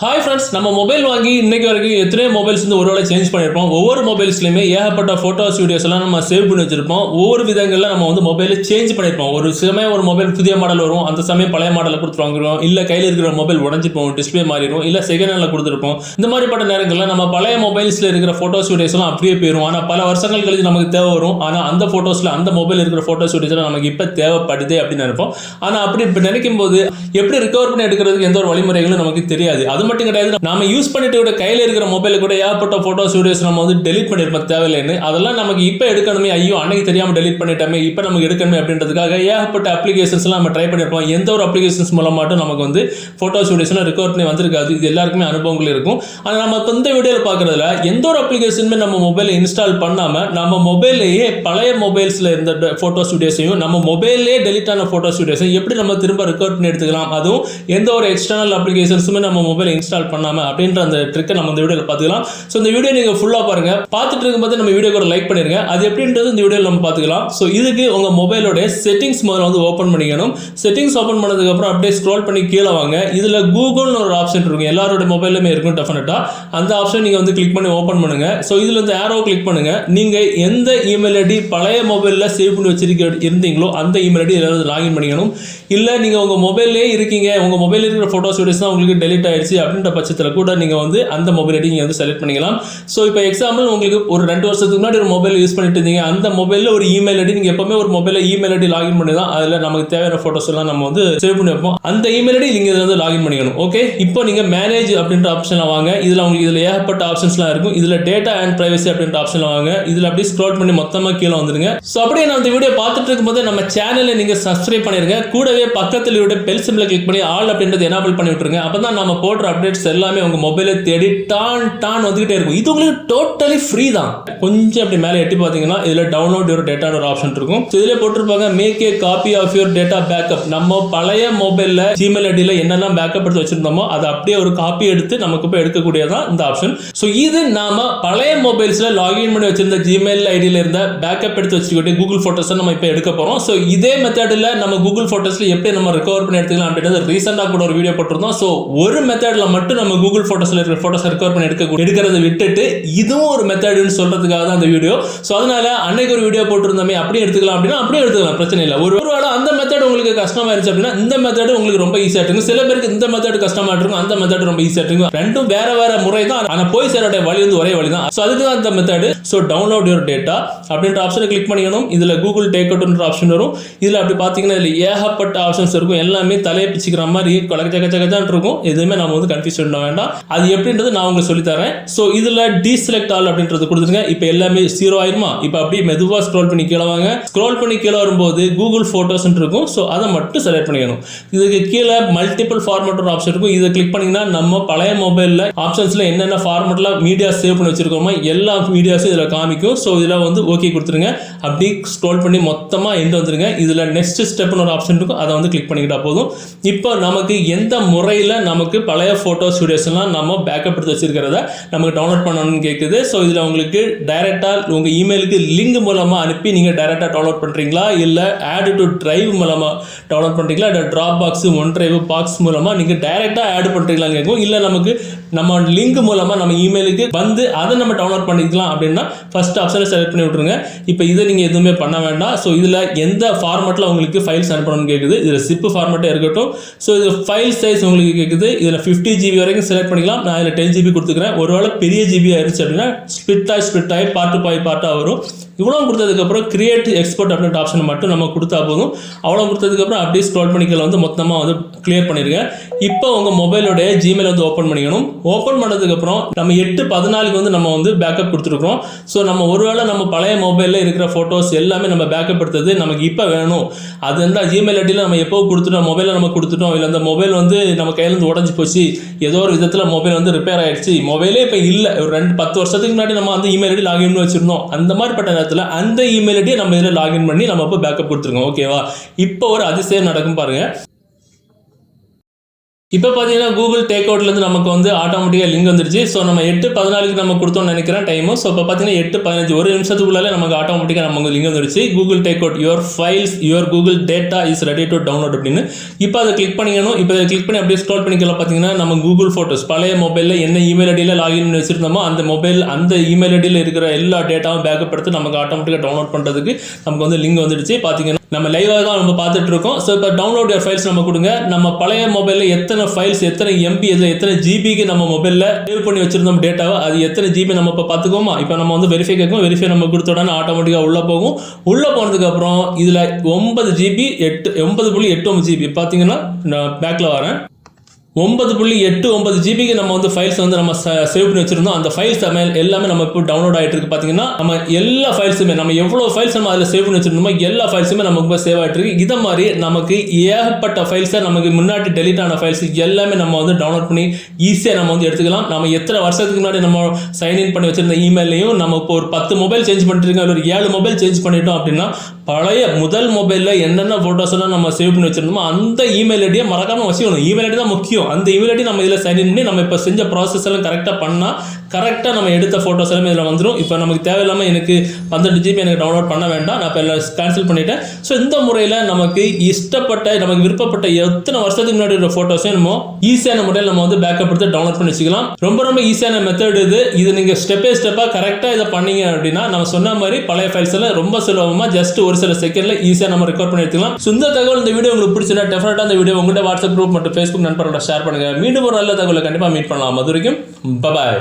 Hi friends, நம்ம mobile வாங்கி இன்னைக்கு வரைக்கும் எத்தனையோ மொபைல்ஸ் வந்து ஒருவேளை சேஞ்ச் பண்ணியிருப்போம். ஒவ்வொரு மொபைல்ஸ்லையுமே ஏகப்பட்ட ஃபோட்டோஸ் வீடியோஸ் எல்லாம் நம்ம சேவ் பண்ணி வச்சிருப்போம். ஒவ்வொரு விதங்களில் நம்ம வந்து மொபைலை சேஞ்ச் பண்ணியிருப்போம். ஒரு சமயம் ஒரு மொபைல் புதிய மாடல் வரும், அந்த சமயம் பழைய மாடலை கொடுத்து வாங்குறோம். இல்லை கையில் இருக்கிற மொபைல் உடஞ்சிப்போம், டிஸ்பிளே மாறிடும், இல்லை செகண்ட் ஹேண்டில் கொடுத்துருப்போம். இந்த மாதிரிப்பட்ட நேரங்களில் நம்ம பழைய மொபைல்ஸில் இருக்கிற ஃபோட்டோஸ் வீடியோஸ் எல்லாம் அப்படியே போயிடும். ஆனால் பல வருஷங்கள் கழிச்சு நமக்கு தேவை வரும். ஆனால் அந்த ஃபோட்டோஸில் அந்த மொபைல் இருக்கிற ஃபோட்டோஸ் வீடியோஸ் நமக்கு இப்போ தேவைப்படுது அப்படின்னு நினைப்போம். ஆனால் அப்படி இப்போ நினைக்கும் போது எப்படி ரிகவர் பண்ணி எடுக்கிறதுக்கு எந்த ஒரு வழிமுறைகளும் நமக்கு தெரியாது. அது மட்டும் கிடையாது, நாம யூஸ் பண்ணிட்டு கூட கையில் இருக்கிற மொபைல கூட ஏகப்பட்ட போட்டோஸ் வீடியோஸ் நம்ம வந்து டெலிட் பண்ணிருப்போம் தேவையில்லைன்னு. அதெல்லாம் நமக்கு இப்போ எடுக்கணுமே, ஐயோ அன்னைக்கு தெரியாம டெலிட் பண்ணிட்டோமே, இப்போ நமக்கு எடுக்கணுமே அப்படின்றதுக்காக ஏகப்பட்ட அப்ளிகேஷன்ஸ் எல்லாம் நம்ம ட்ரை பண்ணிருப்போம். எந்த ஒரு அப்ளிகேஷன்ஸ் மூலம் மட்டும் நமக்கு வந்து போட்டோஸ் வீடியோஸ் எல்லாம் ரெக்கார்ட் பண்ணி வந்திருக்காது. இது எல்லாருக்குமே அனுபவங்கள் இருக்கும். ஆனால் நம்ம இந்த வீடியோவில் பார்க்கறதுல எந்த ஒரு அப்ளிகேஷனுமே நம்ம மொபைலை இன்ஸ்டால் பண்ணாம நம்ம மொபைல்லையே பழைய மொபைல்ஸ்ல இருந்த போட்டோஸ் வீடியோஸையும் நம்ம மொபைல்லே டெலிட் ஆன போட்டோஸ் வீடியோஸையும் எப்படி நம்ம திரும்ப ரெக்கார்ட் பண்ணி எடுத்துக்கலாம், அதுவும் எந்த ஒரு எக்ஸ்டர்னல் அப்ளிகேஷன்ஸுமே நம்ம மொபைல் இன்ஸ்டால் பண்ணாம அப்படின்ற அந்த ட்ரிக்கை நம்ம இந்த வீடியோவில் பார்த்துக்கலாம். ஸோ இந்த வீடியோ நீங்கள் ஃபுல்லாக பாருங்க. பார்த்துட்டு இருக்கும்போது நம்ம வீடியோக்கு ஒரு லைக் பண்ணிருங்க. அது எப்படின்றது இந்த வீடியோவில் நம்ம பார்த்துக்கலாம். ஸோ இதுக்கு உங்கள் மொபைலோட செட்டிங்ஸ் முதல்ல வந்து ஓப்பன் பண்ணிக்கணும். செட்டிங்ஸ் ஓப்பன் பண்ணதுக்கப்புறம் அப்படியே ஸ்க்ரோல் பண்ணி கீழே வாங்க. இதில் கூகுள்னு ஒரு ஆப்ஷன் இருக்கும், எல்லாரோட மொபைலுமே இருக்கும் டெஃபினட்டாக. அந்த ஆப்ஷன் நீங்கள் வந்து கிளிக் பண்ணி ஓப்பன் பண்ணுங்க. ஸோ இதில் இந்த ஆரோ கிளிக் பண்ணுங்க. நீங்கள் எந்த இமெயில் ஐடி பழைய மொபைலில் சேவ் பண்ணி இருந்தீங்களோ அந்த இமெயில் ஐடி ஏதாவது லாகின் பண்ணிக்கணும். இல்லை நீங்கள் உங்கள் மொபைல்லே இருக்கீங்க, உங்கள் மொபைலில் இருக்கிற ஃபோட்டோஸ் வீடியோஸ் தான் உங்களுக்கு டெலிட் ஆயிடுச்சு அப்படின்ற பட்சத்தில் கூட நீங்கள் வந்து அந்த மொபைல் ஐடி நீங்கள் வந்து செலக்ட் பண்ணிக்கலாம். ஸோ இப்போ எக்ஸாம்பிள் உங்களுக்கு ஒரு 2 வருஷத்துக்கு முன்னாடி ஒரு மொபைல் யூஸ் பண்ணிட்டு இருந்தீங்க, அந்த மொபைலில் ஒரு இமெயில் ஐடி, நீங்கள் எப்பவுமே ஒரு மொபைலில் இமெயில் ஐடி லாகின் பண்ணி தான் அதில் நமக்கு தேவையான ஃபோட்டோஸ் எல்லாம் நம்ம வந்து சேவ் பண்ணி வைப்போம். அந்த இமெயில் ஐடி நீங்கள் இதில் வந்து லாகின் பண்ணிக்கணும். ஓகே, இப்போ நீங்கள் மேனேஜ் அப்படின்ற ஆப்ஷனில் வாங்க. இதில் உங்களுக்கு இதில் ஏகப்பட்ட ஆப்ஷன்ஸ்லாம் இருக்கும். இதில் டேட்டா அண்ட் பிரைவசி அப்படின்ற ஆப்ஷனில் வாங்க. இதில் அப்படியே ஸ்க்ரோல் பண்ணி மொத்தமாக கீழே வந்துருங்க. ஸோ அப்படியே நான் இந்த வீடியோ பார்த்துட்டு இருக்கும்போது நம்ம சேனலை நீங்கள் சப்ஸ்கிரைப் பண்ணிருங்க. கூடவே பக்கத்தில் பெல் சிம்பிளை கிளிக் பண்ணி ஆல் அப்படின்றது எனேபிள் பண்ணி விட்டுருங்க. அப்பதான் நம்ம போடுற அப்டேட்ஸ் எல்லாமே உங்க மொபைலை தேடி டான் வந்துகிட்டே இருக்கும். இது உங்களுக்கு டோட்டலி ஃப்ரீ தான். கொஞ்சம் அப்படி மேலே எட்டி பார்த்தீங்கன்னா இதுல டவுன்லோட் யுவர் டேட்டா ஒரு ஆப்ஷன் இருக்கும். இதுல போட்டிருப்பாங்க make a copy of your data backup. நம்ம பழைய மொபைல்ல ஜிமெயில் ஐடியில் என்னெல்லாம் பேக்கப் எடுத்து வச்சிருந்தோமோ அதை அப்படியே ஒரு காப்பி எடுத்து நமக்கு இப்போ எடுக்கக்கூடியதான் இந்த ஆப்ஷன். ஸோ இது நாம பழைய மொபைல்ஸ்ல லாகின் பண்ணி வச்சிருந்த ஜிமெயில் ஐடியில இருந்த பேக்கப் எடுத்து வச்சுக்கிட்டு கூகுள் போட்டோஸ் நம்ம இப்போ எடுக்க போறோம். ஸோ இதே மெத்தடில் நம்ம கூகுள் போட்டோஸ்ல எப்படி நம்ம ரெக்கவர் பண்ணி எடுத்துக்கலாம் அப்படின்றது ரீசெண்டாக கூட ஒரு வீடியோ போட்டிருந்தோம். ஸோ ஒரு மெத்தட்ல மட்டும் நம்ம கூகுள் போட்டோஸ்ல இருக்கிற போட்டோஸ் ரெக்கவர் பண்ணி எடுக்கிறத விட்டுட்டு இதுவும் ஒரு மெத்தட்னு சொல்றதுக்காக தான் அந்த வீடியோ. ஸோ அதனால அன்னைக்கு ஒரு வீடியோ போட்டிருந்தோமே அப்படியே எடுத்துக்கலாம் அப்படின்னா அப்படியே எடுத்துக்கலாம், பிரச்சனை இல்லை. ஒருவேளை அந்த மெத்தட் உங்களுக்கு கஷ்டமா இருந்துச்சு அப்படின்னா இந்த மெத்தட் உங்களுக்கு ரொம்ப ஈஸியா இருக்கும். சில பேருக்கு இந்த மெத்தட் கஷ்டமா இருக்கும், அந்த மெத்தட் ரொம்ப ஈஸியா இருக்கும். ரெண்டும் வேற வேற முறை தான், ஆனா போய் சேர வழி வந்து ஒரே வழி தான். ஸோ அதுக்கு தான் இந்த method. So download your data அப்படின்ற ஆப்ஷனை கிளிக் பண்ணிக்கணும். இதுல கூகுள் டேக் அவுட்ன்ற ஆப்ஷன் வரும். இதுல அப்படி பாத்தீங்கன்னா இதுல ஏகப்பட்ட ஆப்ஷன்ஸ் இருக்கும். எல்லாமே தலையை பிச்சுக்கிற மாதிரி கச்சகச்சான் இருக்கும். எதுவுமே நம்ம வந்து கன்ஃபியூஸ் பண்ண வேண்டாம். அது எப்படின்றது நான் உங்களுக்கு சொல்லி தரேன். ஸோ இதுல டீசெலக்ட் ஆல் அப்படின்றது கொடுத்துருங்க. இப்போ எல்லாமே 0 ஆயிருமா? இப்போ அப்படியே மெதுவா ஸ்க்ரோல் பண்ணி கீழே வாங்க. ஸ்க்ரோல் பண்ணி கீழே வரும்போது கூகுள் போட்டோஸ் இருக்கும். ஸோ அதை மட்டும் செலக்ட் பண்ணிக்கணும். இதுக்கு கீழே மல்டிபிள் ஃபார்மேட் ஒரு ஆப்ஷன் இருக்கும். இதை கிளிக் பண்ணீங்கன்னா நம்ம பழைய மொபைல்ல ஆப்ஷன்ஸ்ல என்னென்ன ஃபார்மேட்ல மீடியா சேவ் பண்ணி வச்சிருக்கோமோ எல்லா மீடியாஸும் இதுல காமிக்கும். ஸோ இதுல வந்து ஓகே கொடுத்துருங்க. அப்படி ஸ்க்ரோல் பண்ணி மொத்தமா எண்ட் வந்துருங்க. இதுல நெக்ஸ்ட் ஸ்டெப்னு ஒரு ஆப்ஷன் இருக்கும், அதை வந்து கிளிக் பண்ணிக்கிட்டா போதும். இப்போ நமக்கு எந்த முறையில் நமக்கு பழைய ஃபோட்டோஸ் வீடியோஸ் எல்லாம் நம்ம பேக்கப் எடுத்து வச்சிருக்கிறத நமக்கு டவுன்லோட் பண்ணணும்னு கேட்குது. ஸோ இதில் உங்களுக்கு டைரெக்டாக உங்கள் இமெயிலுக்கு லிங்க் மூலமாக அனுப்பி நீங்கள் டைரெக்டாக டவுன்லோட் பண்ணுறீங்களா, இல்லை ஆட் டு டிரைவ் மூலமாக டவுன்லோட் பண்ணுறீங்களா, இல்லை drop box one drive box மூலமாக நீங்கள் டைரெக்டாக ஆட் பண்ணுறீங்களான்னு கேட்கும். இல்லை நமக்கு நம்ம லிங்க் மூலமாக நம்ம இமெயிலுக்கு வந்து அதை நம்ம டவுன்லோட் பண்ணிக்கலாம் அப்படின்னா ஃபர்ஸ்ட் ஆப்ஷனை செலக்ட் பண்ணி விட்டுருங்க. இப்போ இதை நீங்கள் எதுவுமே பண்ண வேண்டாம். ஸோ இதில் எந்த ஃபார்மேட்டில் உங்களுக்கு ஃபைல்ஸ் அனுப்பணும்னு கேட்குது. இதில் சிப் ஃபார்மேட்டே இருக்கட்டும். ஸோ இது ஃபைல் சைஸ் உங்களுக்கு கேட்குது. இதில் 50 GB வரைக்கும் செலக்ட் பண்ணிக்கலாம். நான் இதில் 10 GB கொடுத்துக்கிறேன். ஒருவேளை பெரிய ஜிபி ஆயிடுச்சு அப்படின்னா ஸ்பிட் ஆகி பார்ட்டாக வரும். இவ்வளோ கொடுத்ததுக்கப்புறம் கிரியேட் எக்ஸ்போர்ட் அப்படின்ற ஆப்ஷன் மட்டும் நம்ம கொடுத்தா போதும். அவ்வளோ கொடுத்ததுக்கப்புறம் அப்படியே ஸ்க்ரோல் பண்ணிக்கல வந்து மொத்தமாக வந்து கிளியர் பண்ணிடுங்க. இப்போ உங்கள் மொபைலோட ஜிமெயில் வந்து ஓப்பன் பண்ணிக்கணும். ஓப்பன் பண்ணதுக்கப்புறம் நம்ம 8/14 வந்து நம்ம வந்து பேக்கப் கொடுத்துருக்கோம். ஸோ நம்ம ஒருவேளை நம்ம பழைய மொபைலில் இருக்கிற ஃபோட்டோஸ் எல்லாமே நம்ம பேக்கப் எடுத்தது நமக்கு இப்போ வேணும். அது வந்து ஜிமெயில் ஐடியில் நம்ம எப்போ கொடுத்துட்டோம், மொபைலில் நம்ம கொடுத்துட்டோம், இல்லை அந்த மொபைல் வந்து நம்ம கையிலேருந்து உடஞ்சி போச்சு, ஏதோ ஒரு விதத்தில் மொபைல் வந்து ரிப்பேர் ஆயிடுச்சு, மொபைலே இப்போ இல்லை, ஒரு 10 வருஷத்துக்கு முன்னாடி நம்ம அந்த இமெயில் ஐடி லாகின் பண்ணி வச்சிருந்தோம், அந்த மாதிரிப்பட்ட நேரத்தில் அந்த இமெயில் ஐடியை நம்ம இதில் லாகின் பண்ணி நம்ம இப்போ பேக்கப் கொடுத்துருக்கோம். ஓகேவா? இப்போ ஒரு அதிசயம் நடக்கும் பாருங்க. இப்போ பார்த்தீங்கன்னா கூகுள் டேக் அவுட்லேருந்து நமக்கு வந்து ஆட்டோமேட்டிக்காக லிங்க் வந்துருச்சு. ஸோ நம்ம 8:14க்கு நம்ம கொடுத்தோம்னு நினைக்கிறேன் டைமு. ஸோ இப்போ பார்த்தீங்கன்னா 8:15 ஒரு நிமிஷத்துக்குள்ளாலே நமக்கு ஆட்டோமேட்டிக்காக நமக்கு லிங்க் வந்துருச்சு. Google take out your files your Google data is ready to download அப்படின்னு. இப்போ அதை கிளிக் பண்ணிக்கணும். இப்போ அதை கிளிக் பண்ணி அப்படியே ஸ்க்ரோல் பண்ணிக்கலாம். பார்த்தீங்கன்னா நம்ம கூகுள் ஃபோட்டோஸ் பழைய மொபைலில் என்ன இமெயில் ஐடியில் லாகின் பண்ணி வச்சிருந்தோமோ அந்த மொபைல் அந்த இமெயில் ஐடியில் இருக்கிற எல்லா டேட்டாவும் பேக்கப் எடுத்து நமக்கு ஆட்டோமேட்டிக்காக டவுன்லோட் பண்ணுறதுக்கு நமக்கு வந்து லிங்க் வந்துடுச்சு. பார்த்தீங்கன்னா நம்ம லைவாக தான் நம்ம பார்த்துட்டு இருக்கோம். ஸோ இப்போ டவுன்லோட் யுவர் ஃபைல்ஸ் நம்ம கொடுங்க. நம்ம பழைய மொபைலில் எத்தனை ஃபைல்ஸ் எத்தனை எம்பி எத்தனை ஜிபிக்கு நம்ம மொபைலில் சேவ் பண்ணி வச்சிருந்தோம் டேட்டாவை அது எத்தனை ஜிபி நம்ம இப்போ பார்த்துக்கோமா. இப்போ நம்ம வந்து வெரிஃபை கேட்கும். வெரிஃபை நம்ம கொடுத்த உடனே ஆட்டோமேட்டிக்காக உள்ளே போகும். உள்ளே போனதுக்கப்புறம் இதில் 9.89 ஜிபி பார்த்தீங்கன்னா நான் பேக்கில் வரேன். 9.89 ஜிபிக்கு நம்ம வந்து ஃபைல்ஸ் வந்து நம்ம சேவ் பண்ணி வச்சிருந்தோம். அந்த ஃபைல்ஸ் எல்லாமே நம்ம இப்போ டவுன்லோட் ஆகிட்டு இருக்கு. பார்த்தீங்கன்னா நம்ம எல்லா ஃபைல்ஸுமே நம்ம எவ்வளோ ஃபைல்ஸ் நம்ம அதில் சேவ் பண்ணி வச்சிருந்தோமோ எல்லா ஃபைல்ஸுமே நமக்கு இப்போ சேவ் ஆகிட்டு இருக்கு. இதை மாதிரி நமக்கு ஏகப்பட்ட ஃபைல்ஸை நமக்கு முன்னாடி டெலிட் ஆன ஃபைல்ஸ் எல்லாமே நம்ம வந்து டவுன்லோட் பண்ணி ஈஸியாக நம்ம வந்து எடுத்துக்கலாம். நம்ம எத்தனை வருஷத்துக்கு முன்னாடி நம்ம சைன்இன் பண்ணி வச்சிருந்த இமெயிலையும் நம்ம இப்போ ஒரு 10 மொபைல் சேஞ்ச் பண்ணிட்டு ஒரு 7 மொபைல் சேஞ்ச் பண்ணிட்டோம் அப்படின்னா பழைய முதல் மொபைலில் என்னென்ன ஃபோட்டோஸ் எல்லாம் நம்ம சேவ் பண்ணி வச்சிருந்தோமோ அந்த இமெயில் ஐடியை மறக்காம வச்சுக்கணும். இமெயில் ஐடி தான் முக்கியம். அந்த இமெயில் ஐடி நம்ம இதில் சைன்இன் பண்ணி நம்ம இப்போ செஞ்ச ப்ராசஸ் எல்லாம் கரெக்டாக பண்ணால் கரெக்டாக நம்ம எடுத்த ஃபோட்டோஸ் எல்லாமே இதில் வந்துடும். இப்போ நமக்கு தேவையில்லாமல் எனக்கு 12 ஜிபி எனக்கு டவுன்லோட் பண்ண வேண்டாம். நான் இப்போ எல்லாம் கேன்சல் பண்ணிட்டேன். ஸோ இந்த முறையில் நமக்கு இஷ்டப்பட்ட நமக்கு விருப்பப்பட்ட எத்தனை வருஷத்துக்கு முன்னாடி ஒரு ஃபோட்டோஸையும் நம்ம ஈஸியான முறையில் நம்ம வந்து பேக்கப் எடுத்து டவுன்லோட் பண்ணி வச்சுக்கலாம். ரொம்ப ரொம்ப ஈஸியான மெத்தட் இது நீங்கள் ஸ்டெப் பை ஸ்டெப்பாக கரெக்டாக இதை பண்ணீங்க அப்படின்னா நம்ம சொன்ன மாதிரி பழைய ஃபைல்ஸ் எல்லாம் ரொம்ப சுலபமாக ஜஸ்ட் ஒரு சில செகண்ட்ல ஈஸியாக நம்ம ரெக்கார்ட் பண்ணி எடுத்துக்கலாம். ஸோ இந்த தகவல் இந்த வீடியோ உங்களுக்கு பிடிச்சிருந்தா டெஃபினட்டாக இந்த வீடியோ உங்கள்கிட்ட வாட்ஸ்அப் குரூப் மற்றும் ஃபேஸ்புக் நண்பர்களோட ஷேர் பண்ணுங்க. மீண்டும் ஒரு நல்ல தகவலை கண்டிப்பாக மீட் பண்ணலாம். அது வரைக்கும் பபாய்.